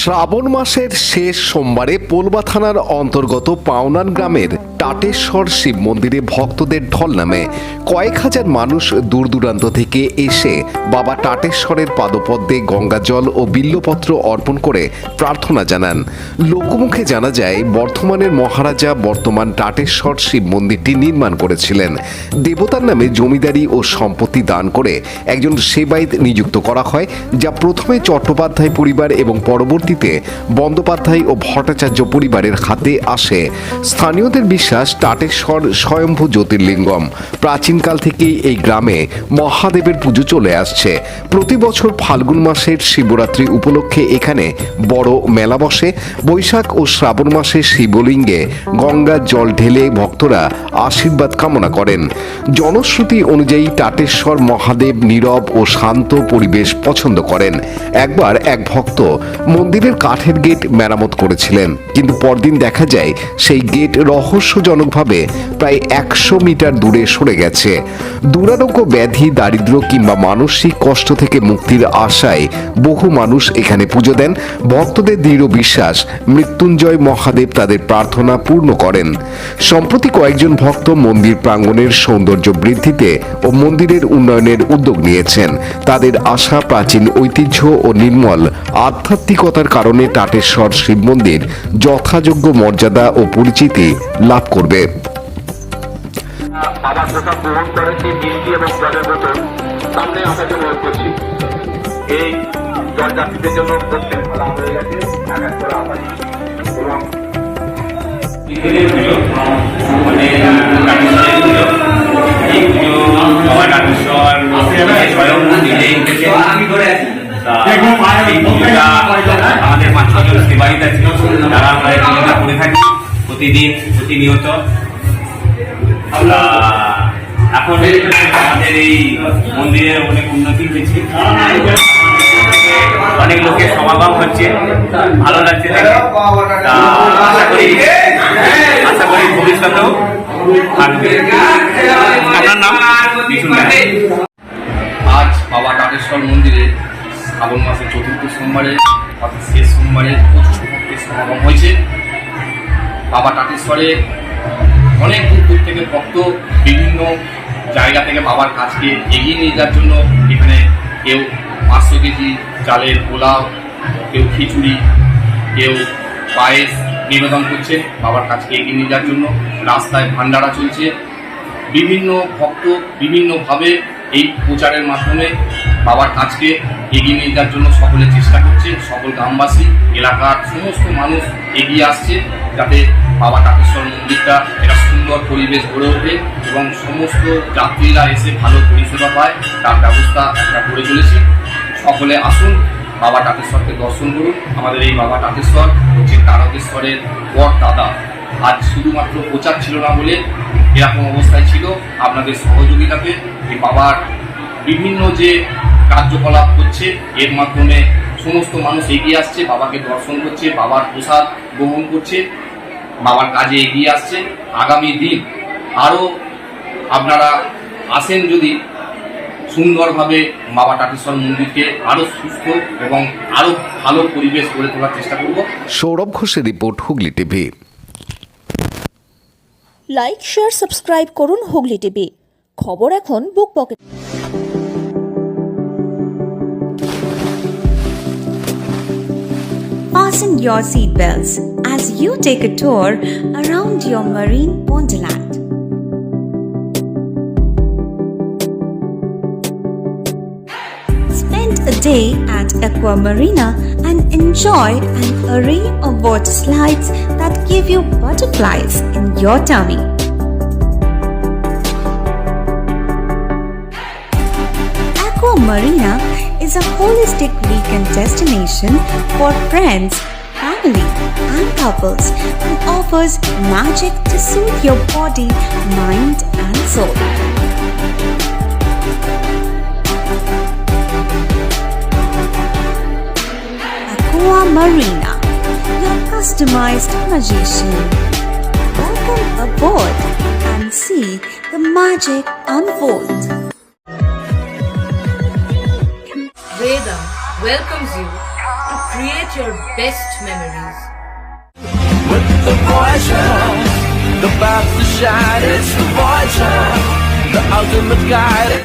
শ্রাবণ মাসের শেষ সোমবারে পোলবা থানার অন্তর্গত পাওনান গ্রামের টাটেশ্বর শিব মন্দিরে ভক্তদের ঢল নামে। কয়েক হাজার মানুষ দূর দূরান্ত থেকে এসে বাবা টাটেশ্বরের পাদপদ্মে গঙ্গাজল ও বিল্লপত্র অর্পণ করে প্রার্থনা জানান। লোকমুখে জানা যায়, বর্ধমানের মহারাজা বর্তমান টাটেশ্বর শিব মন্দিরটি নির্মাণ করেছিলেন। দেবতার নামে জমিদারি ও সম্পত্তি দান করে একজন সেবায়েত নিযুক্ত করা হয়, যা প্রথমে চট্টোপাধ্যায় পরিবার এবং পরবর্তীতে বন্দ্যোপাধ্যায় ও ভট্টাচার্য পরিবারের হাতে আসে। স্থানীয়দের বিশ্বাস, টাটেশ্বর স্বয়ম্ভু জ্যোতির্লিঙ্গম। প্রাচীনকাল থেকেই এই গ্রামে মহাদেবের পুজো চলে আসছে। প্রতি বছর ফাল্গুন মাসের শিবরাত্রি উপলক্ষে এখানে বড় মেলা বসে। বৈশাখ ও শ্রাবণ মাসে শিবলিঙ্গে গঙ্গার জল ঢেলে ভক্তরা আশীর্বাদ কামনা করেন। জনশ্রুতি অনুযায়ী টাটেশ্বর মহাদেব নীরব ও শান্ত পরিবেশ পছন্দ করেন। একবার এক ভক্ত মন্দিরের কাঠের গেট মেরামত করেছিলেন, কিন্তু পরদিন দেখা যায় সেই গেট রহস্যজনকভাবে প্রায় 100 মিটার দূরে সরে গেছে। দুরারোগ্য ব্যাধি, দারিদ্র কিংবা মানসিক কষ্ট থেকে মুক্তির আশায় বহু মানুষ এখানে পুজো দেন। ভক্তদের দৃঢ় বিশ্বাস, মৃত্যুঞ্জয় মহাদেব তাদের প্রার্থনা পূর্ণ করেন। সম্প্রতি কয়েকজন ভক্ত মন্দির প্রাঙ্গণের সৌন্দর্য বৃদ্ধিতে ও মন্দিরের উন্নয়নের উদ্যোগ নিয়েছেন। তাদের আশা, প্রাচীন ঐতিহ্য ও নির্মল আধ্যাত্মিকতার কারণে টাটেশ্বর শিব মন্দির যথাযোগ্য মর্যাদা ও পরিচিতি লাভ করবে। আবার প্রসাদ গ্রহণ করেছি, মিষ্টি এবং জলের বোতল সামনে আপনাকে অনুরোধ করছি। এই জল যাত্রীদের জন্য প্রত্যেক খোলা হয়ে গেছে, এক এক করে আবার এবং আমাদের 5-6 জন সেবায়িত আছে, তারা আমরা এই পুজোটা করে থাকি প্রতিদিন প্রতিনিয়ত। এখন আমাদের এই মন্দিরের অনেক উন্নতি হয়েছে, অনেক লোকের সমাগম হচ্ছে, ভালো লাগছে দেখে। আশা করি ভবিষ্যতেও থাকবে। আপনার নাম? আজ বাবা টাটেশ্বর মন্দিরে শ্রাবণ মাসের চতুর্থ সোমবারে অর্থাৎ শেষ সোমবারে প্রচুর ভক্তের সমাগম হয়েছে। বাবা টাটেশ্বরে অনেক দূর দূর থেকে ভক্ত বিভিন্ন জায়গা থেকে বাবার কাজকে এগিয়ে নিয়ে যাওয়ার জন্য এখানে কেউ 500 কেজি চালের পোলাও, কেউ খিচুড়ি, কেউ পায়েস নিবেদন করছে বাবার কাজকে এগিয়ে নিয়ে যাওয়ার জন্য। রাস্তায় ভান্ডারা চলছে। বিভিন্ন ভক্ত বিভিন্নভাবে এই প্রচারের মাধ্যমে বাবার কাজকে এগিয়ে নিয়ে যাওয়ার জন্য সকলে চেষ্টা করছে। সকল গ্রামবাসী, এলাকার সমস্ত মানুষ এগিয়ে আসছে, যাতে বাবা টাটেশ্বর মন্দিরটা একটা সুন্দর পরিবেশ গড়ে ওঠে এবং সমস্ত যাত্রীরা এসে ভালো পরিষেবা পায়, তার ব্যবস্থা একটা করে চলেছি। সকলে আসুন, বাবা টাটেশ্বরকে দর্শন করুন। আমাদের এই বাবা টাটেশ্বর হচ্ছে তারকেশ্বরের বড় দাদা। আজ শুধুমাত্র প্রচার ছিল না বলে এরকম অবস্থায় ছিল। আপনাদের সহযোগিতাতে এই বাবার বিভিন্ন যে কার্যকলাপ করছে, এর মাধ্যমে সমস্ত মানুষ এগিয়ে আসছে, বাবাকে দর্শন করছে, বাবার প্রসাদ গ্রহণ করছে, বাবার কাজে এগিয়ে আসছে। আগামী দিন আরও আপনারা আসেন, যদি সুন্দরভাবে বাবা টাটেশ্বর মন্দিরকে আরও সুস্থ এবং আরও ভালো পরিবেশ গড়ে তোলার চেষ্টা করব। সৌরভ ঘোষের report, Hooghly TV. Like, share, subscribe করুন হুগলি টিভি। খবর এখন বুক pocket. Fasten your seatbelts as you take a tour around your marine wonderland. Spend a day at Aqua Marina and enjoy an array of water slides that give you butterflies in your tummy. Aqua Marina is a holistic weekend destination for friends, family, and couples and offers magic to soothe your body, mind, and soul. Aqua Marina, your customized magician. Welcome aboard and see the magic unfold. Vedam welcomes you to create your best memories. With the Voyager, the path to shine, it's the Voyager, the ultimate guide.